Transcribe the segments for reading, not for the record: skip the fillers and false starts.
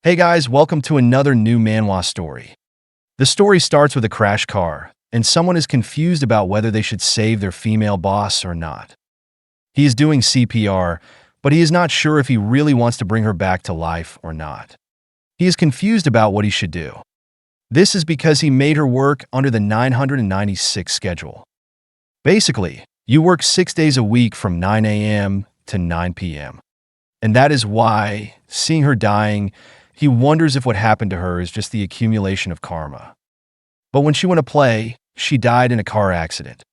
Hey guys, welcome to another new Manhwa story. The story starts with a crash car, and someone is confused about whether they should save their female boss or not. He is doing CPR, but he is not sure if he really wants to bring her back to life or not. He is confused about what he should do. This is because he made her work under the 996 schedule. Basically, you work 6 days a week from 9 a.m. to 9 p.m. And that is why, seeing her dying, he wonders if what happened to her is just the accumulation of karma. But when she went to play, she died in a car accident.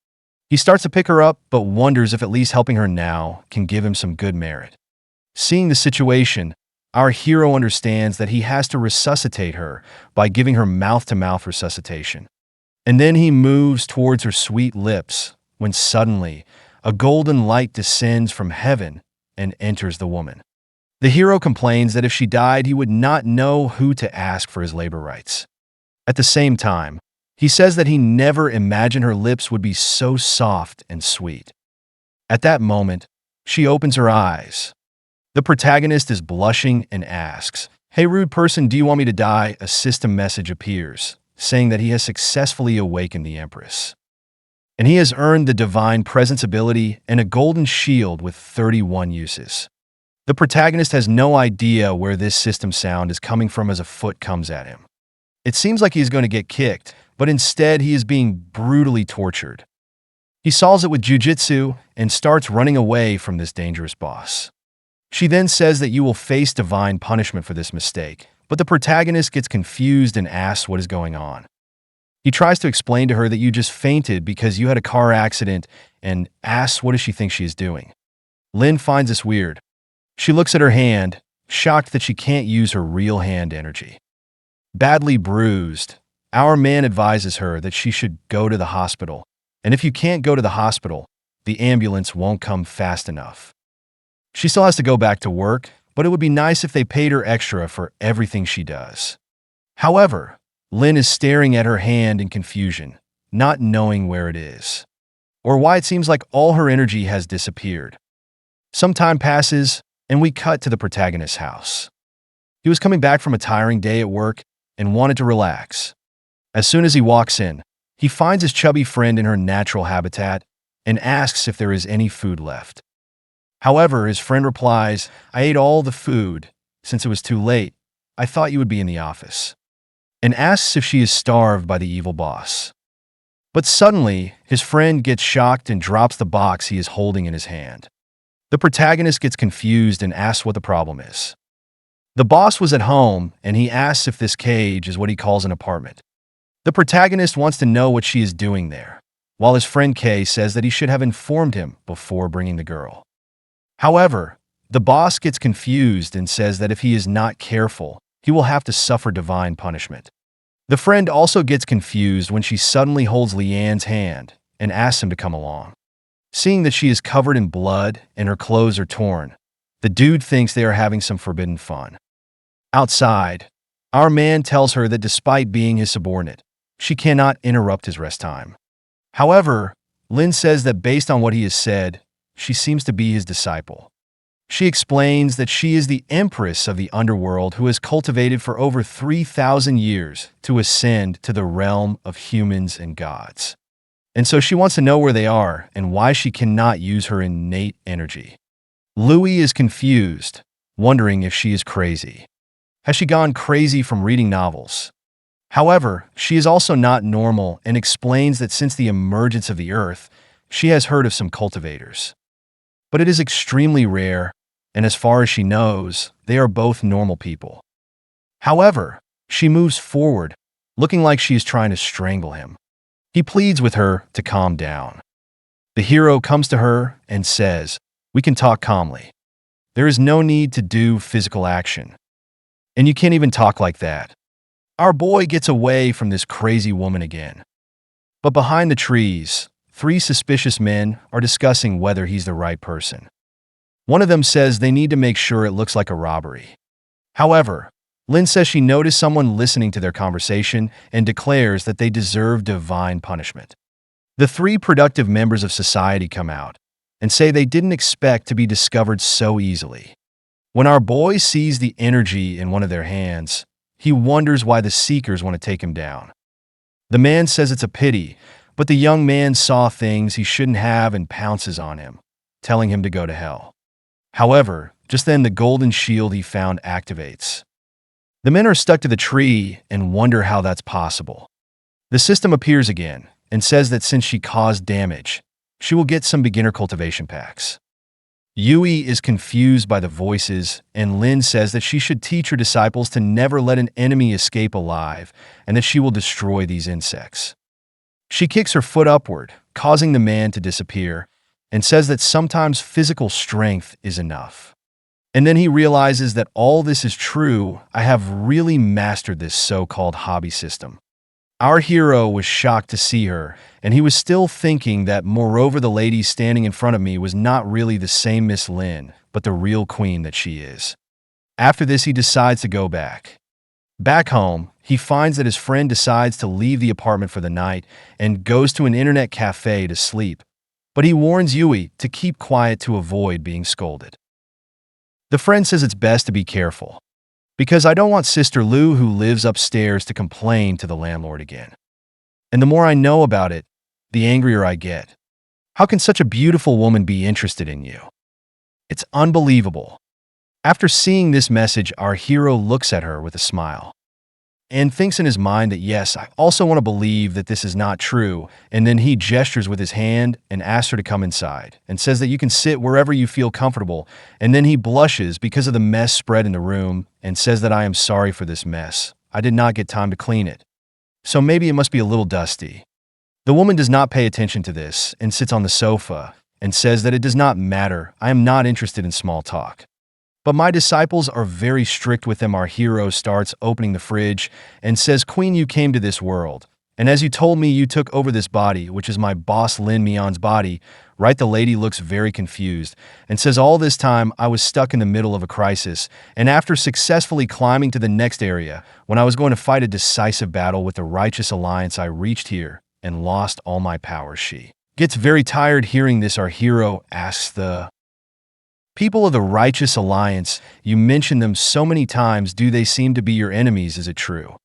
He starts to pick her up, but wonders if at least helping her now can give him some good merit. Seeing the situation, our hero understands that he has to resuscitate her by giving her mouth-to-mouth resuscitation. And then he moves towards her sweet lips when suddenly a golden light descends from heaven and enters the woman. The hero complains that if she died, he would not know who to ask for his labor rights. At the same time, he says that he never imagined her lips would be so soft and sweet. At that moment, she opens her eyes. The protagonist is blushing and asks, "Hey rude person, do you want me to die?" A system message appears, saying that he has successfully awakened the empress. And he has earned the divine presence ability and a golden shield with 31 uses. The protagonist has no idea where this system sound is coming from as a foot comes at him. It seems like he's going to get kicked, but instead he is being brutally tortured. He solves it with jujitsu and starts running away from this dangerous boss. She then says that you will face divine punishment for this mistake, but the protagonist gets confused and asks what is going on. He tries to explain to her that you just fainted because you had a car accident and asks what does she think she is doing. Lin finds this weird. She looks at her hand, shocked that she can't use her real hand energy. Badly bruised, our man advises her that she should go to the hospital, and if you can't go to the hospital, the ambulance won't come fast enough. She still has to go back to work, but it would be nice if they paid her extra for everything she does. However, Lin is staring at her hand in confusion, not knowing where it is, or why it seems like all her energy has disappeared. Some time passes, and we cut to the protagonist's house. He was coming back from a tiring day at work and wanted to relax. As soon as he walks in, he finds his chubby friend in her natural habitat and asks if there is any food left. However, his friend replies, "I ate all the food. Since it was too late, I thought you would be in the office," and asks if she is starved by the evil boss. But suddenly, his friend gets shocked and drops the box he is holding in his hand. The protagonist gets confused and asks what the problem is. The boss was at home, and he asks if this cage is what he calls an apartment. The protagonist wants to know what she is doing there, while his friend Kay says that he should have informed him before bringing the girl. However, the boss gets confused and says that if he is not careful, he will have to suffer divine punishment. The friend also gets confused when she suddenly holds Leanne's hand and asks him to come along. Seeing that she is covered in blood and her clothes are torn, the dude thinks they are having some forbidden fun. Outside, our man tells her that despite being his subordinate, she cannot interrupt his rest time. However, Lin says that based on what he has said, she seems to be his disciple. She explains that she is the empress of the underworld who has cultivated for over 3,000 years to ascend to the realm of humans and gods. And so she wants to know where they are and why she cannot use her innate energy. Louis is confused, wondering if she is crazy. Has she gone crazy from reading novels? However, she is also not normal and explains that since the emergence of the earth, she has heard of some cultivators. But it is extremely rare, and as far as she knows, they are both normal people. However, she moves forward, looking like she is trying to strangle him. He pleads with her to calm down. The hero comes to her and says, "We can talk calmly. There is no need to do physical action. And you can't even talk like that." Our boy gets away from this crazy woman again. But behind the trees, 3 suspicious men are discussing whether he's the right person. One of them says they need to make sure it looks like a robbery. However, Lin says she noticed someone listening to their conversation and declares that they deserve divine punishment. The 3 productive members of society come out and say they didn't expect to be discovered so easily. When our boy sees the energy in one of their hands, he wonders why the Seekers want to take him down. The man says it's a pity, but the young man saw things he shouldn't have and pounces on him, telling him to go to hell. However, just then the golden shield he found activates. The men are stuck to the tree and wonder how that's possible. The system appears again and says that since she caused damage, she will get some beginner cultivation packs. Yui is confused by the voices, and Lin says that she should teach her disciples to never let an enemy escape alive and that she will destroy these insects. She kicks her foot upward, causing the man to disappear, and says that sometimes physical strength is enough. And then he realizes that all this is true. I have really mastered this so-called hobby system. Our hero was shocked to see her, and he was still thinking that moreover the lady standing in front of me was not really the same Miss Lin, but the real queen that she is. After this, he decides to go back. Back home, he finds that his friend decides to leave the apartment for the night and goes to an internet cafe to sleep, but he warns Yui to keep quiet to avoid being scolded. The friend says it's best to be careful, because I don't want Sister Lu, who lives upstairs, to complain to the landlord again. And the more I know about it, the angrier I get. How can such a beautiful woman be interested in you? It's unbelievable. After seeing this message, our hero looks at her with a smile and thinks in his mind that yes, I also want to believe that this is not true, and then he gestures with his hand and asks her to come inside and says that you can sit wherever you feel comfortable, and then he blushes because of the mess spread in the room and says that I am sorry for this mess. I did not get time to clean it, so maybe it must be a little dusty. The woman does not pay attention to this and sits on the sofa and says that it does not matter. I am not interested in small talk. But my disciples are very strict with them. Our hero starts opening the fridge and says, Queen, you came to this world, and as you told me, you took over this body, which is my boss Lin Mion's body, right? The lady looks very confused and says, all this time I was stuck in the middle of a crisis, and after successfully climbing to the next area, when I was going to fight a decisive battle with the Righteous Alliance, I reached here and lost all my powers. She gets very tired hearing this. Our hero asks the people of the Righteous Alliance, you mention them so many times. Do they seem to be your enemies? Is it true?